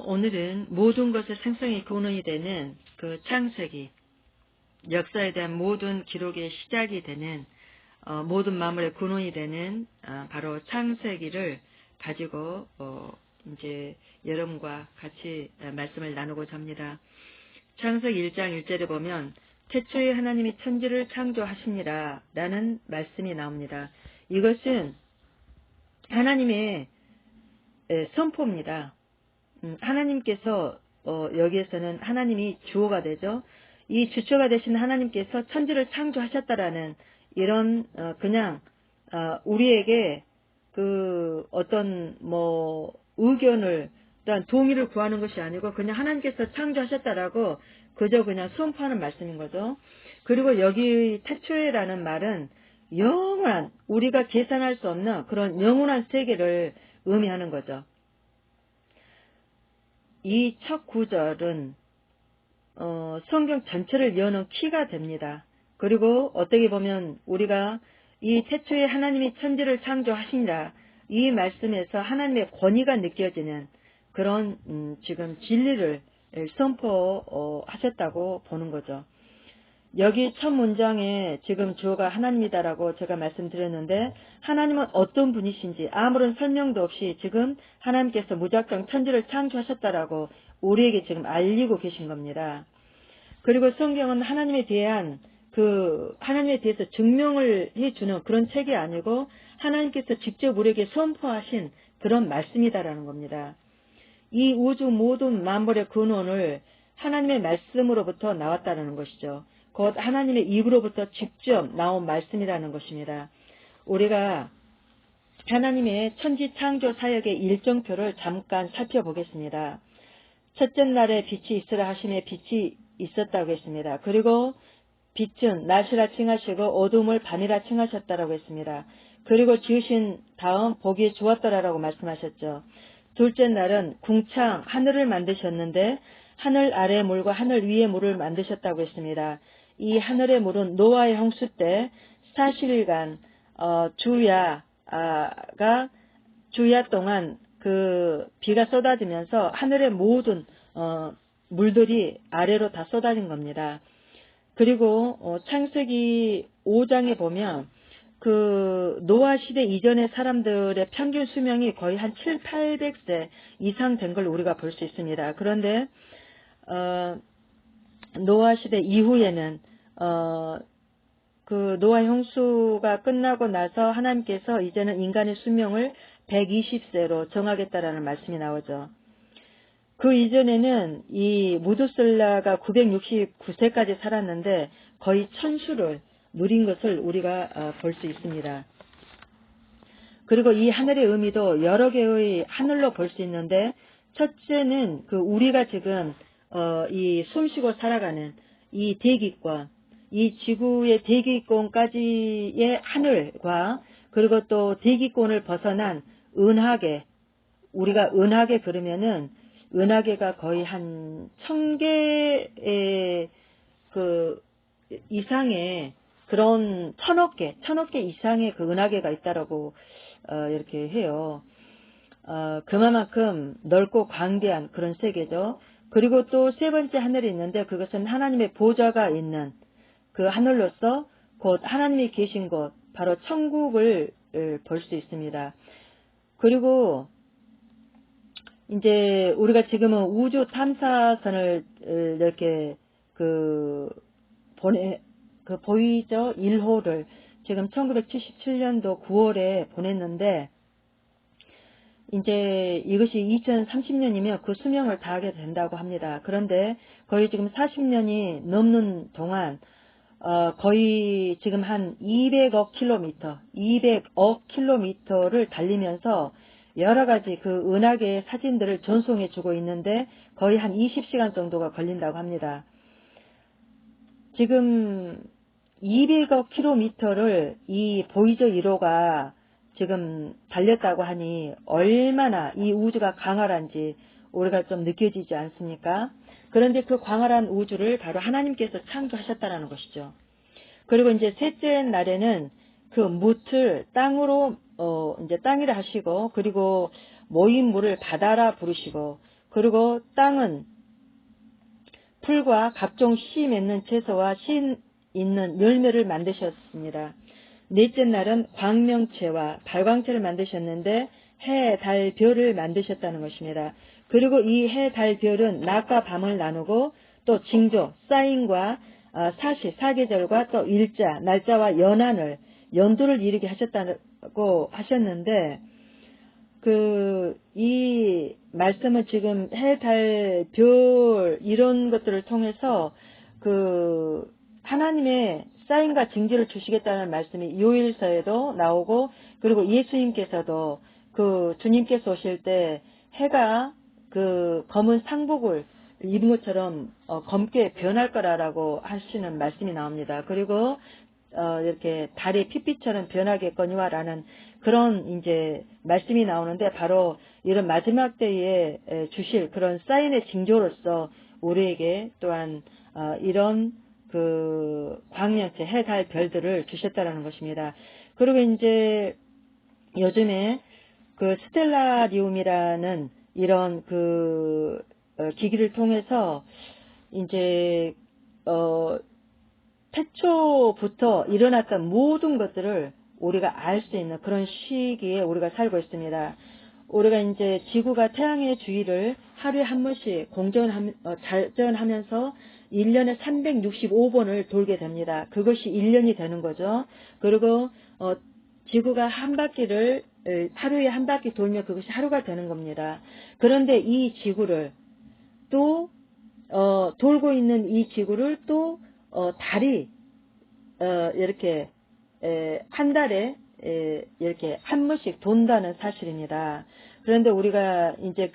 오늘은 모든 것의 생성이 근원이 되는 그 창세기, 역사에 대한 모든 기록의 시작이 되는 모든 만물의 근원이 되는 바로 창세기를 가지고 이제 여러분과 같이 말씀을 나누고자 합니다. 창세기 1장 1절에 보면 태초에 하나님이 천지를 창조하시니라 라는 말씀이 나옵니다. 이것은 하나님의 선포입니다. 하나님께서 여기에서는 하나님이 주어가 되죠. 이 주체가 되신 하나님께서 천지를 창조하셨다라는 이런 그냥 우리에게 그 어떤 의견을 또한 동의를 구하는 것이 아니고 그냥 하나님께서 창조하셨다라고 그저 그냥 선포하는 말씀인 거죠. 그리고 여기 태초에라는 말은 영원한, 우리가 계산할 수 없는 그런 영원한 세계를 의미하는 거죠. 이 첫 구절은 성경 전체를 여는 키가 됩니다. 그리고 어떻게 보면 우리가 이 태초에 하나님이 천지를 창조하시니라 이 말씀에서 하나님의 권위가 느껴지는 그런 지금 진리를 선포하셨다고 보는 거죠. 여기 첫 문장에 지금 주어가 하나님이다라고 제가 말씀드렸는데 하나님은 어떤 분이신지 아무런 설명도 없이 지금 하나님께서 무작정 천지를 창조하셨다라고 우리에게 지금 알리고 계신 겁니다. 그리고 성경은 하나님에 대해서 증명을 해주는 그런 책이 아니고 하나님께서 직접 우리에게 선포하신 그런 말씀이다라는 겁니다. 이 우주 모든 만물의 근원을 하나님의 말씀으로부터 나왔다는 것이죠. 곧 하나님의 입으로부터 직접 나온 말씀이라는 것입니다. 우리가 하나님의 천지 창조 사역의 일정표를 잠깐 살펴보겠습니다. 첫째 날에 빛이 있으라 하심에 빛이 있었다고 했습니다. 그리고 빛은 낮이라 칭하시고 어둠을 밤이라 칭하셨다라고 했습니다. 그리고 지으신 다음 보기에 좋았더라라고 말씀하셨죠. 둘째 날은 궁창 하늘을 만드셨는데 하늘 아래의 물과 하늘 위의 물을 만드셨다고 했습니다. 이 하늘의 물은 노아의 홍수 때 40일간 주야 동안 그 비가 쏟아지면서 하늘의 모든 물들이 아래로 다 쏟아진 겁니다. 그리고 창세기 5장에 보면 그 노아 시대 이전의 사람들의 평균 수명이 거의 한 700~800세 이상 된 걸 우리가 볼 수 있습니다. 그런데 노아 시대 이후에는 그 노아 홍수가 끝나고 나서 하나님께서 이제는 인간의 수명을 120세로 정하겠다라는 말씀이 나오죠. 그 이전에는 이 무두슬라가 969세까지 살았는데 거의 천수를 누린 것을 우리가 볼 수 있습니다. 그리고 이 하늘의 의미도 여러 개의 하늘로 볼 수 있는데 첫째는 그 우리가 지금 이 숨쉬고 살아가는 이 대기권, 이 지구의 대기권까지의 하늘과 그리고 또 대기권을 벗어난 은하계, 우리가 은하계 그러면은 은하계가 거의 한 1000개의 그 이상의 그런 1000억 개 이상의 그 은하계가 있다라고 이렇게 해요. 그만큼 넓고 광대한 그런 세계죠. 그리고 또 세 번째 하늘이 있는데 그것은 하나님의 보좌가 있는 그 하늘로서 곧 하나님이 계신 곳, 바로 천국을 볼 수 있습니다. 그리고 이제 우리가 지금은 우주 탐사선을 이렇게 보이죠? 1호를 지금 1977년도 9월에 보냈는데 이제 이것이 2030년이면 그 수명을 다하게 된다고 합니다. 그런데 거의 지금 40년이 넘는 동안 거의 지금 한 200억 킬로미터를 달리면서 여러 가지 그 은하계의 사진들을 전송해 주고 있는데 거의 한 20시간 정도가 걸린다고 합니다. 지금 200억 킬로미터를 이 보이저 1호가 지금 달렸다고 하니 얼마나 이 우주가 광활한지 우리가 좀 느껴지지 않습니까? 그런데 그 광활한 우주를 바로 하나님께서 창조하셨다는 것이죠. 그리고 이제 셋째 날에는 그 뭇을 땅으로 이제 땅이라 하시고 그리고 모인 물을 바다라 부르시고 그리고 땅은 풀과 각종 씨 맺는 채소와 씨 있는 열매를 만드셨습니다. 넷째 날은 광명체와 발광체를 만드셨는데 해, 달, 별을 만드셨다는 것입니다. 그리고 이 해, 달, 별은 낮과 밤을 나누고 또 징조, 사인과 사시, 사계절과 또 일자, 날짜와 연도를 이루게 하셨다고 하셨는데 이 말씀은 지금 해, 달, 별 이런 것들을 통해서 하나님의 사인과 징조를 주시겠다는 말씀이 요일서에도 나오고 그리고 예수님께서도 주님께서 오실 때 해가 검은 상복을 입은 것처럼 검게 변할 거라고 하시는 말씀이 나옵니다. 그리고 이렇게 달이 핏빛처럼 변하겠거니와 라는 그런 이제 말씀이 나오는데 바로 이런 마지막 때에 주실 그런 사인의 징조로서 우리에게 또한 이런 광명체, 해, 달, 별들을 주셨다라는 것입니다. 그리고 이제 요즘에 스텔라리움이라는 이런 기기를 통해서 이제 태초부터 일어났던 모든 것들을 우리가 알 수 있는 그런 시기에 우리가 살고 있습니다. 우리가 이제 지구가 태양의 주위를 하루에 한 번씩 자전하면서 1년에 365번을 돌게 됩니다. 그것이 1년이 되는 거죠. 그리고 지구가 한 바퀴를 하루에 한 바퀴 돌면 그것이 하루가 되는 겁니다. 그런데 이 지구를 또 돌고 있는 이 지구를 또 달이 이렇게 한 달에 이렇게 한 번씩 돈다는 사실입니다. 그런데 우리가 이제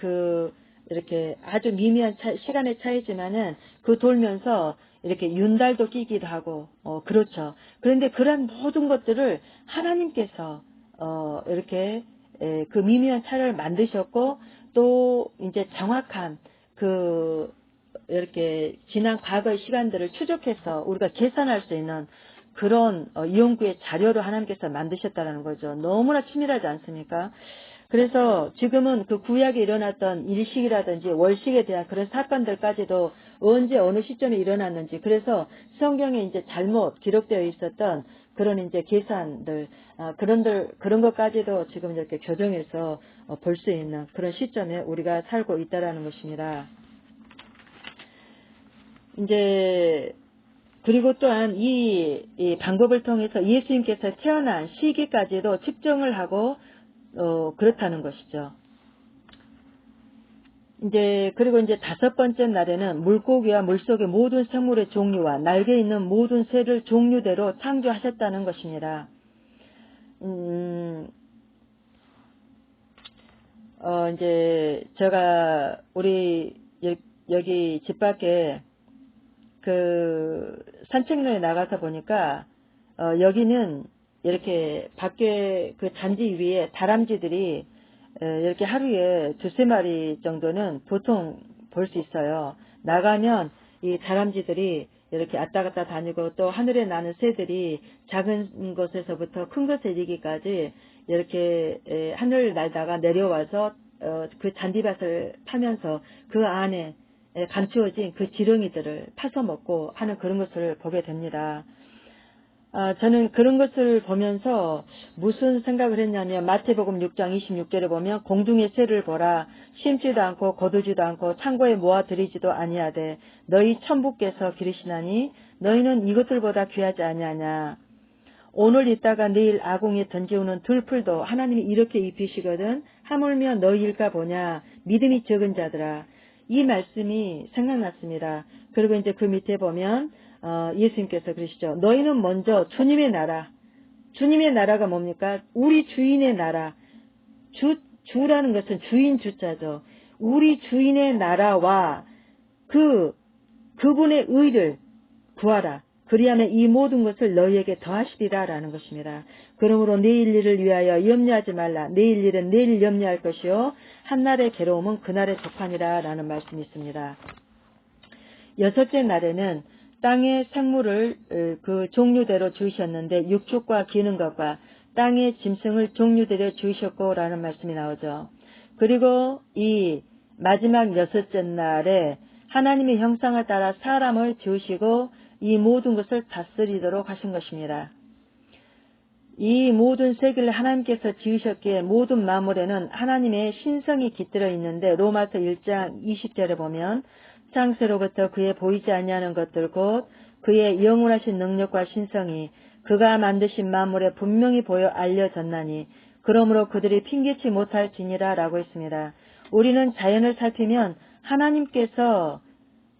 이렇게 아주 미미한 시간의 차이지만은 돌면서 이렇게 윤달도 끼기도 하고 그렇죠. 그런데 그런 모든 것들을 하나님께서 이렇게 미미한 차이를 만드셨고 또 이제 정확한 이렇게 지난 과거의 시간들을 추적해서 우리가 계산할 수 있는 그런 이용구의 자료로 하나님께서 만드셨다는 거죠. 너무나 치밀하지 않습니까? 그래서 지금은 구약에 일어났던 일식이라든지 월식에 대한 그런 사건들까지도 언제 어느 시점에 일어났는지 그래서 성경에 이제 잘못 기록되어 있었던 그런 이제 계산들 그런 것까지도 지금 이렇게 교정해서 볼 수 있는 그런 시점에 우리가 살고 있다라는 것입니다. 이제 그리고 또한 이 방법을 통해서 예수님께서 태어난 시기까지도 측정을 하고 그렇다는 것이죠. 그리고 이제 다섯 번째 날에는 물고기와 물속의 모든 생물의 종류와 날개 있는 모든 새를 종류대로 창조하셨다는 것입니다. 이제 제가 우리 여기 집 밖에 산책로에 나가서 보니까 여기는 이렇게 밖에 잔디 위에 다람쥐들이 이렇게 하루에 두세 마리 정도는 보통 볼 수 있어요. 나가면 이 다람쥐들이 이렇게 왔다 갔다 다니고 또 하늘에 나는 새들이 작은 것에서부터 큰 것에 이르기까지 이렇게 하늘을 날다가 내려와서 그 잔디밭을 타면서 그 안에 감추어진 그 지렁이들을 파서 먹고 하는 그런 것을 보게 됩니다. 저는 그런 것을 보면서 무슨 생각을 했냐면 마태복음 6장 26절에 보면 공중의 새를 보라 심지도 않고 거두지도 않고 창고에 모아들이지도 아니하되 너희 천부께서 기르시나니 너희는 이것들보다 귀하지 아니하냐. 오늘 있다가 내일 아궁이에 던지우는 들풀도 하나님이 이렇게 입히시거든 하물며 너희일까 보냐 믿음이 적은 자들아. 이 말씀이 생각났습니다. 그리고 이제 그 밑에 보면 예수님께서 그러시죠. 너희는 먼저 주님의 나라가 뭡니까? 우리 주인의 나라. 주라는 것은 주인 주자죠. 우리 주인의 나라와 그분의 의를 구하라. 그리하면 이 모든 것을 너희에게 더하시리라 라는 것입니다. 그러므로 내일 일을 위하여 염려하지 말라. 내일 일은 내일 염려할 것이요 한날의 괴로움은 그날의 조판이라 라는 말씀이 있습니다. 여섯째 날에는 땅의 생물을 그 종류대로 주셨는데 육축과 기는 것과 땅의 짐승을 종류대로 주셨고 라는 말씀이 나오죠. 그리고 이 마지막 6째 날에 하나님의 형상을 따라 사람을 지으시고 이 모든 것을 다스리도록 하신 것입니다. 이 모든 세계를 하나님께서 지으셨기에 모든 만물에는 하나님의 신성이 깃들어 있는데 로마서 1장 20절에 보면 창세로부터 그의 보이지 아니하는 것들 곧 그의 영원하신 능력과 신성이 그가 만드신 만물에 분명히 보여 알려졌나니 그러므로 그들이 핑계치 못할지니라 라고 했습니다. 우리는 자연을 살피면 하나님께서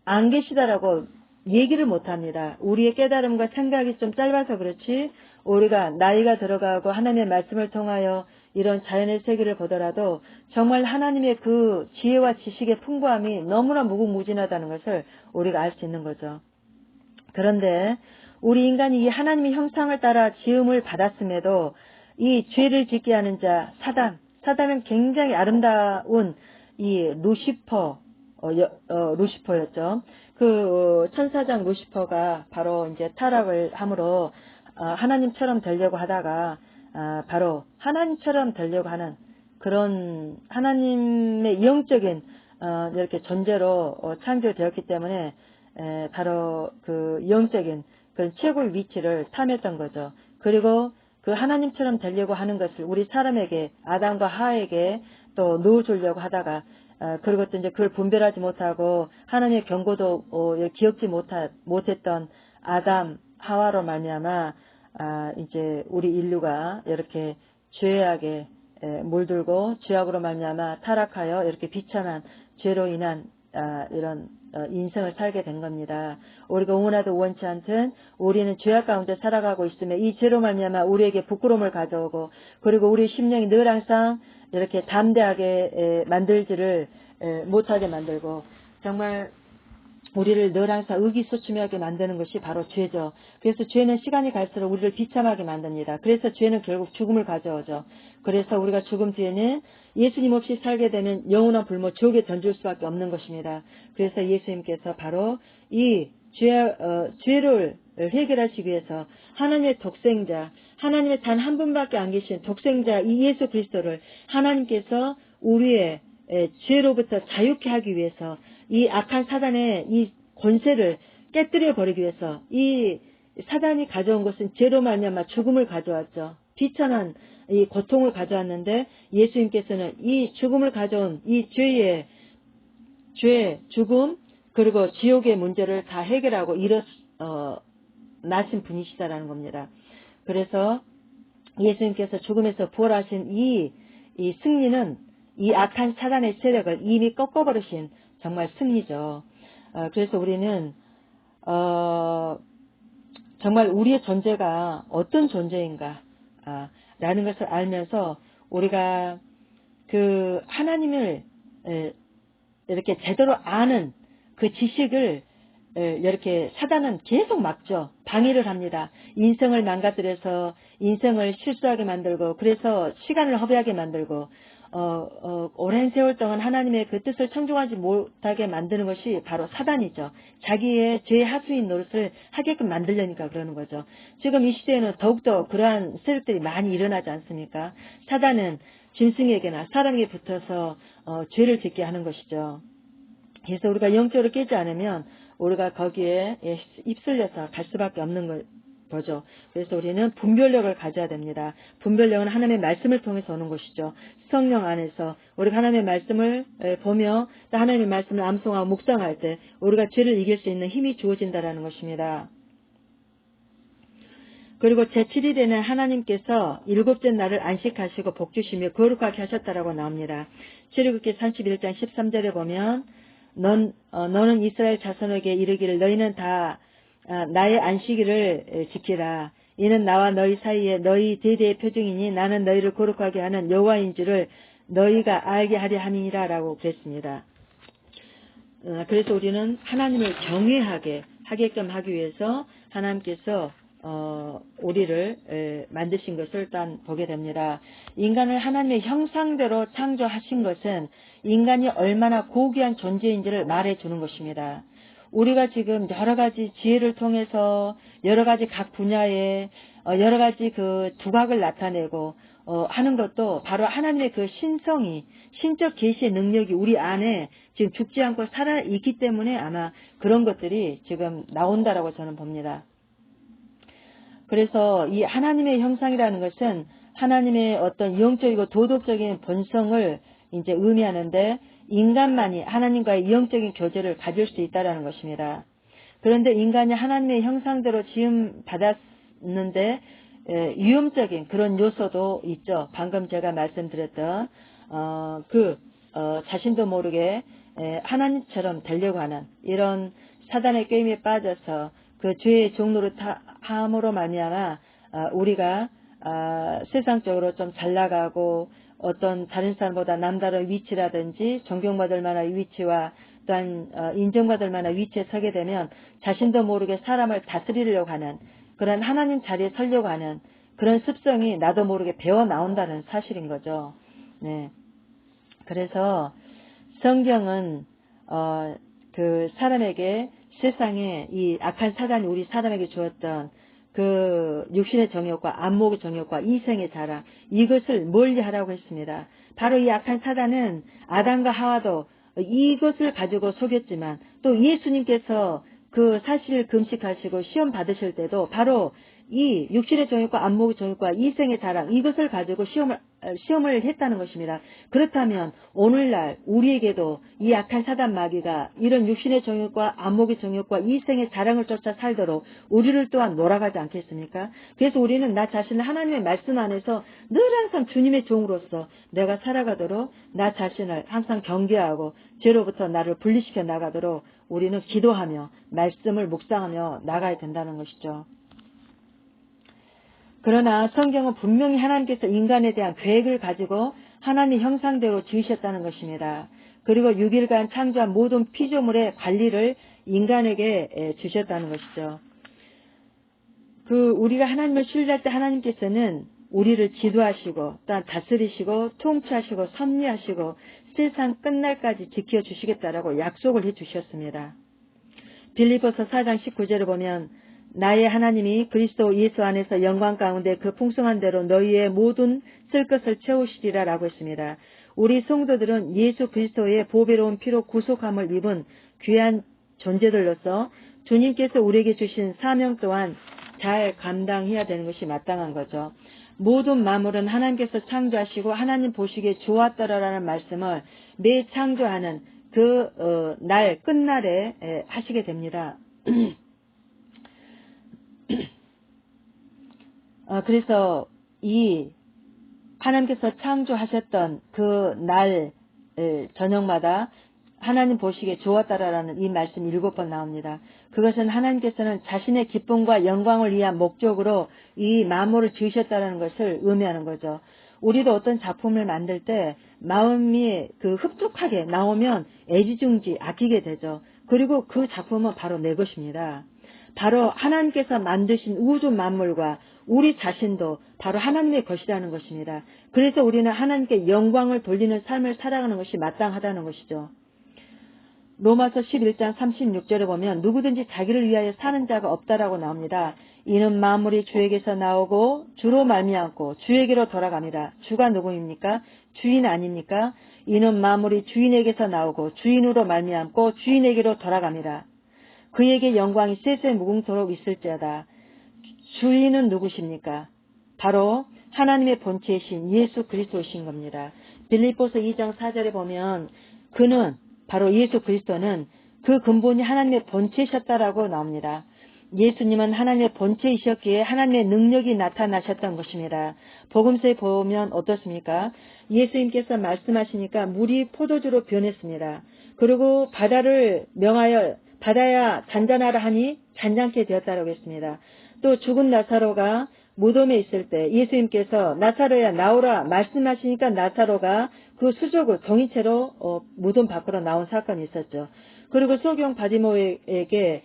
안 계시다라고 얘기를 못합니다. 우리의 깨달음과 생각이 좀 짧아서 그렇지 우리가 나이가 들어가고 하나님의 말씀을 통하여 이런 자연의 세계를 보더라도 정말 하나님의 그 지혜와 지식의 풍부함이 너무나 무궁무진하다는 것을 우리가 알 수 있는 거죠. 그런데 우리 인간이 이 하나님의 형상을 따라 지음을 받았음에도 이 죄를 짓게 하는 자 사단은 굉장히 아름다운 이 루시퍼였죠. 그 천사장 루시퍼가 바로 이제 타락을 함으로 하나님처럼 되려고 하다가 바로 하나님처럼 되려고 하는 그런 하나님의 영적인 이렇게 존재로 창조되었기 때문에 바로 그 영적인 그 최고의 위치를 탐했던 거죠. 그리고 그 하나님처럼 되려고 하는 것을 우리 사람에게 아담과 하에게 또 넣어주려고 하다가 그리고 또 이제 그걸 분별하지 못하고 하나님의 경고도 기억지 못했던 아담 하와로 말미암아 이제 우리 인류가 이렇게 죄악에 물들고 죄악으로 말미암아 타락하여 이렇게 비천한 죄로 인한 이런 인생을 살게 된 겁니다. 우리가 원하도 원치 않든 우리는 죄악 가운데 살아가고 있으며 이 죄로 말미암아 우리에게 부끄러움을 가져오고 그리고 우리 심령이 늘 항상 이렇게 담대하게 만들지를 못하게 만들고 정말 우리를 늘 항상 의기소침하게 만드는 것이 바로 죄죠. 그래서 죄는 시간이 갈수록 우리를 비참하게 만듭니다. 그래서 죄는 결국 죽음을 가져오죠. 그래서 우리가 죽음 뒤에는 예수님 없이 살게 되는 영원한 불모 지옥에 던질 수밖에 없는 것입니다. 그래서 예수님께서 바로 이 죄를 해결하시기 위해서 하나님의 독생자, 하나님의 단 한 분밖에 안 계신 독생자 이 예수 그리스도를 하나님께서 우리의 죄로부터 자유케 하기 위해서 이 악한 사단의 이 권세를 깨뜨려 버리기 위해서 이 사단이 가져온 것은 죄로 말미암아 죽음을 가져왔죠. 비천한 이 고통을 가져왔는데 예수님께서는 이 죽음을 가져온 이 죄, 죽음 그리고 지옥의 문제를 다 해결하고 나신 분이시다라는 겁니다. 그래서 예수님께서 죽음에서 부활하신 이 승리는 이 악한 사단의 세력을 이미 꺾어버리신 정말 승리죠. 그래서 우리는 정말 우리의 존재가 어떤 존재인가 라는 것을 알면서 우리가 그 하나님을 이렇게 제대로 아는 그 지식을 이렇게 사단은 계속 막죠. 방해를 합니다. 인생을 망가뜨려서 인생을 실수하게 만들고 그래서 시간을 허비하게 만들고 오랜 세월 동안 하나님의 그 뜻을 청종하지 못하게 만드는 것이 바로 사단이죠. 자기의 죄의 하수인 노릇을 하게끔 만들려니까 그러는 거죠. 지금 이 시대에는 더욱더 그러한 세력들이 많이 일어나지 않습니까? 사단은 짐승에게나 사람에게 붙어서 죄를 짓게 하는 것이죠. 그래서 우리가 영적으로 깨지 않으면 우리가 거기에 휩쓸려서 갈 수밖에 없는 거죠. 그래서 우리는 분별력을 가져야 됩니다. 분별력은 하나님의 말씀을 통해서 오는 것이죠. 성령 안에서 우리가 하나님의 말씀을 보며 또 하나님의 말씀을 암송하고 묵상할 때 우리가 죄를 이길 수 있는 힘이 주어진다는 것입니다. 그리고 제7일에는 하나님께서 7째 날을 안식하시고 복주시며 거룩하게 하셨다라고 나옵니다. 출애굽기 31장 13절에 보면 너는 이스라엘 자손에게 이르기를 너희는 다 나의 안식일을 지키라. 이는 나와 너희 사이에 너희 대대의 표징이니 나는 너희를 거룩하게 하는 여호와인 줄을 너희가 알게 하려 함이니라 라고 그랬습니다. 그래서 우리는 하나님을 경외하게 하게끔 하기 위해서 하나님께서 우리를 만드신 것을 일단 보게 됩니다. 인간을 하나님의 형상대로 창조하신 것은 인간이 얼마나 고귀한 존재인지를 말해주는 것입니다. 우리가 지금 여러 가지 지혜를 통해서 여러 가지 각 분야에 여러 가지 그 두각을 나타내고 하는 것도 바로 하나님의 그 신성이, 신적 계시의 능력이 우리 안에 지금 죽지 않고 살아있기 때문에 아마 그런 것들이 지금 나온다라고 저는 봅니다. 그래서 이 하나님의 형상이라는 것은 하나님의 어떤 영적이고 도덕적인 본성을 이제 의미하는데 인간만이 하나님과의 영적인 교제를 가질 수 있다라는 것입니다. 그런데 인간이 하나님의 형상대로 지음 받았는데 위험적인 그런 요소도 있죠. 방금 제가 말씀드렸던 자신도 모르게 하나님처럼 되려고 하는 이런 사단의 꾀임에 빠져서 그 죄의 종로를 함으로 말미암아 우리가 세상적으로 좀 잘 나가고 어떤 다른 사람보다 남다른 위치라든지 존경받을 만한 위치와 또한 인정받을 만한 위치에 서게 되면 자신도 모르게 사람을 다스리려고 하는 그런 하나님 자리에 서려고 하는 그런 습성이 나도 모르게 배어 나온다는 사실인 거죠. 네. 그래서 성경은 그 사람에게 세상에 이 악한 사단이 우리 사람에게 주었던 그 육신의 정욕과 안목의 정욕과 이생의 자랑 이것을 멀리하라고 했습니다. 바로 이 악한 사단은 아담과 하와도 이것을 가지고 속였지만 또 예수님께서 그 사실을 금식하시고 시험 받으실 때도 바로 이 육신의 정욕과 안목의 정욕과 이생의 자랑 이것을 가지고 시험을 했다는 것입니다. 그렇다면 오늘날 우리에게도 이 악한 사단 마귀가 이런 육신의 정욕과 안목의 정욕과 이생의 자랑을 쫓아 살도록 우리를 또한 몰아가지 않겠습니까? 그래서 우리는 나 자신을 하나님의 말씀 안에서 늘 항상 주님의 종으로서 내가 살아가도록 나 자신을 항상 경계하고 죄로부터 나를 분리시켜 나가도록 우리는 기도하며 말씀을 묵상하며 나가야 된다는 것이죠. 그러나 성경은 분명히 하나님께서 인간에 대한 계획을 가지고 하나님의 형상대로 지으셨다는 것입니다. 그리고 6일간 창조한 모든 피조물의 관리를 인간에게 주셨다는 것이죠. 우리가 하나님을 신뢰할 때 하나님께서는 우리를 지도하시고 또한 다스리시고 통치하시고 섭리하시고 세상 끝날까지 지켜주시겠다라고 약속을 해주셨습니다. 빌립보서 4장 19절을 보면 나의 하나님이 그리스도 예수 안에서 영광 가운데 그 풍성한 대로 너희의 모든 쓸 것을 채우시리라 라고 했습니다. 우리 성도들은 예수 그리스도의 보배로운 피로 구속함을 입은 귀한 존재들로서 주님께서 우리에게 주신 사명 또한 잘 감당해야 되는 것이 마땅한 거죠. 모든 만물은 하나님께서 창조하시고 하나님 보시기에 좋았더라라는 말씀을 매 창조하는 날 끝날에 하시게 됩니다. 그래서 이 하나님께서 창조하셨던 그 날 저녁마다 하나님 보시기에 좋았다라는 이 말씀이 7번 나옵니다. 그것은 하나님께서는 자신의 기쁨과 영광을 위한 목적으로 이 만물을 지으셨다는 것을 의미하는 거죠. 우리도 어떤 작품을 만들 때 마음이 흡족하게 나오면 애지중지 아끼게 되죠. 그리고 그 작품은 바로 내 것입니다. 바로 하나님께서 만드신 우주 만물과 우리 자신도 바로 하나님의 것이라는 것입니다. 그래서 우리는 하나님께 영광을 돌리는 삶을 살아가는 것이 마땅하다는 것이죠. 로마서 11장 36절에 보면 누구든지 자기를 위하여 사는 자가 없다라고 나옵니다. 이는 만물이 주에게서 나오고 주로 말미암고 주에게로 돌아갑니다. 주가 누구입니까? 주인 아닙니까? 이는 만물이 주인에게서 나오고 주인으로 말미암고 주인에게로 돌아갑니다. 그에게 영광이 세세 무궁토록 있을지어다. 주인은 누구십니까? 바로 하나님의 본체이신 예수 그리스도이신 겁니다. 빌립보서 2장 4절에 보면 그는 바로 예수 그리스도는 그 근본이 하나님의 본체이셨다라고 나옵니다. 예수님은 하나님의 본체이셨기에 하나님의 능력이 나타나셨던 것입니다. 복음서에 보면 어떻습니까? 예수님께서 말씀하시니까 물이 포도주로 변했습니다. 그리고 바다를 명하여 바다야 잔잔하라 하니 잔잔케 되었다라고 했습니다. 또 죽은 나사로가 무덤에 있을 때 예수님께서 나사로야 나오라 말씀하시니까 나사로가 그 수족을 정인채로 무덤 밖으로 나온 사건이 있었죠. 그리고 소경 바디모에게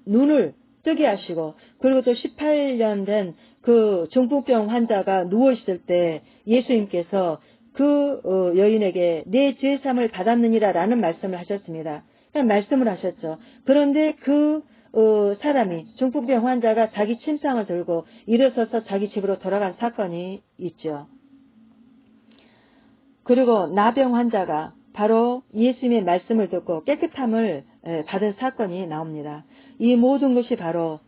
눈을 뜨게 하시고 그리고 또 18년 된 그 중풍병 환자가 누워있을 때 예수님께서 여인에게 내 죄사함을 받았느니라 라는 말씀을 하셨습니다. 그냥 말씀을 하셨죠. 그런데 사람이 중풍병 환자가 자기 침상을 들고 일어서서 자기 집으로 돌아간 사건이 있죠. 그리고 나병 환자가 바로 예수님의 말씀을 듣고 깨끗함을 받은 사건이 나옵니다. 이 모든 것이 바로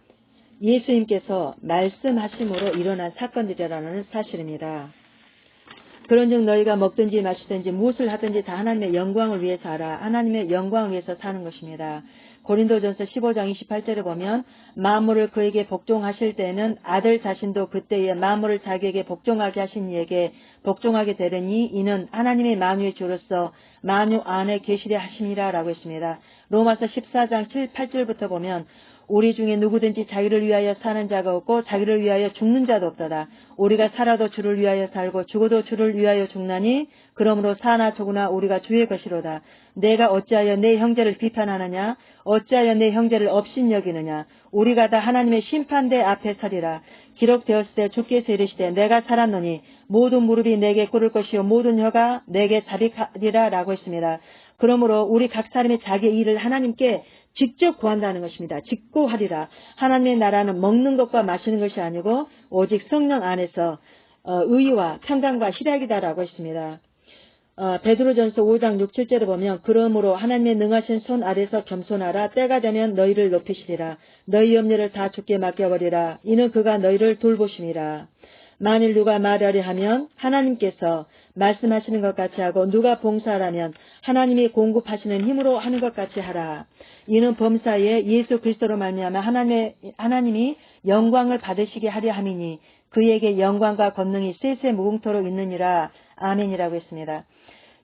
예수님께서 말씀하심으로 일어난 사건들이라는 사실입니다. 그런즉 너희가 먹든지 마시든지 무엇을 하든지 다 하나님의 영광을 위해서 하라. 하나님의 영광을 위해서 사는 것입니다. 고린도전서 15장 28절에 보면 만물을 그에게 복종하실 때는 아들 자신도 그때에 만물을 자기에게 복종하게 하신 이에게 복종하게 되려니 이는 하나님의 만유의 주로서 만유 안에 계시려 하심이라 라고 했습니다. 로마서 14장 7, 8절부터 보면 우리 중에 누구든지 자기를 위하여 사는 자가 없고 자기를 위하여 죽는 자도 없도다. 우리가 살아도 주를 위하여 살고 죽어도 주를 위하여 죽나니 그러므로 사나 죽으나 우리가 주의 것이로다. 내가 어찌하여 내 형제를 비판하느냐? 어찌하여 내 형제를 업신여기느냐? 우리가 다 하나님의 심판대 앞에 서리라. 기록되었을 때 주께서 이르시되 내가 살았노니 모든 무릎이 내게 꿇을 것이요 모든 혀가 내게 자비하리라 라고 했습니다. 그러므로 우리 각 사람이 자기의 일을 하나님께 직접 구한다는 것입니다. 직고하리라. 하나님의 나라는 먹는 것과 마시는 것이 아니고 오직 성령 안에서 의와 평강과 희락이다라고 했습니다. 베드로전서 5장 6, 7절에 보면 그러므로 하나님의 능하신 손 아래서 겸손하라. 때가 되면 너희를 높이시리라. 너희 염려를 다 주께 맡겨버리라. 이는 그가 너희를 돌보심이라. 만일 누가 말하려 하면 하나님께서 말씀하시는 것 같이 하고 누가 봉사하라면 하나님이 공급하시는 힘으로 하는 것 같이 하라. 이는 범사에 예수 그리스도로 말미암아 하나님이 영광을 받으시게 하려 함이니 그에게 영광과 권능이 세세 무궁토록 있느니라. 아멘이라고 했습니다.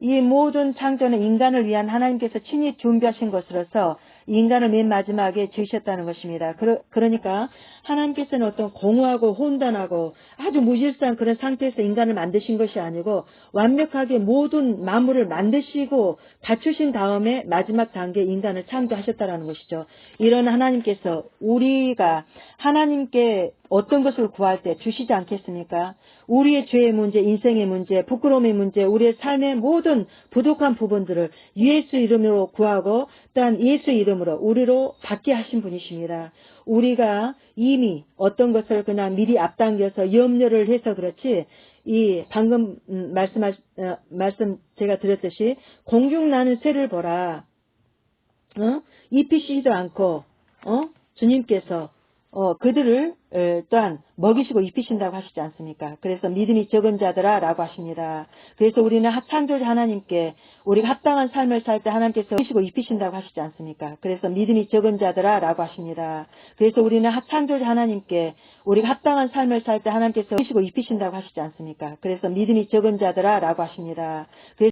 이 모든 창조는 인간을 위한 하나님께서 친히 준비하신 것으로서 인간을 맨 마지막에 지으셨다는 것입니다. 그러니까 하나님께서는 어떤 공허하고 혼돈하고 아주 무질서한 그런 상태에서 인간을 만드신 것이 아니고 완벽하게 모든 만물을 만드시고 갖추신 다음에 마지막 단계 인간을 창조하셨다는 것이죠. 이런 하나님께서 우리가 하나님께 어떤 것을 구할 때 주시지 않겠습니까? 우리의 죄의 문제, 인생의 문제, 부끄러움의 문제, 우리의 삶의 모든 부족한 부분들을 예수 이름으로 구하고 또한 예수 이름으로 우리로 받게 하신 분이십니다. 우리가 이미 어떤 것을 그냥 미리 앞당겨서 염려를 해서 그렇지 이 방금 말씀 제가 드렸듯이 공중 나는 새를 보라. 입히시지도 않고 주님께서 그들을 또한 먹이시고 입히신다고 하시지 않습니까? 그래서 믿음이 적은 자들아 라고 하십니다. 그래서 우리는 창조자 하나님께 우리가 합당한 삶을 살 때 하나님께서 먹이시고 입히신다고 하시지 않습니까? 그래서 믿음이 적은 자들아 라고 하십니다. 그래서 우리는 창조자 하나님께 우리가 합당한 삶을 살 때 하나님께서 먹이시고 입히신다고 하시지 않습니까? 그래서 믿음이 적은 자들아 라고 하십니다.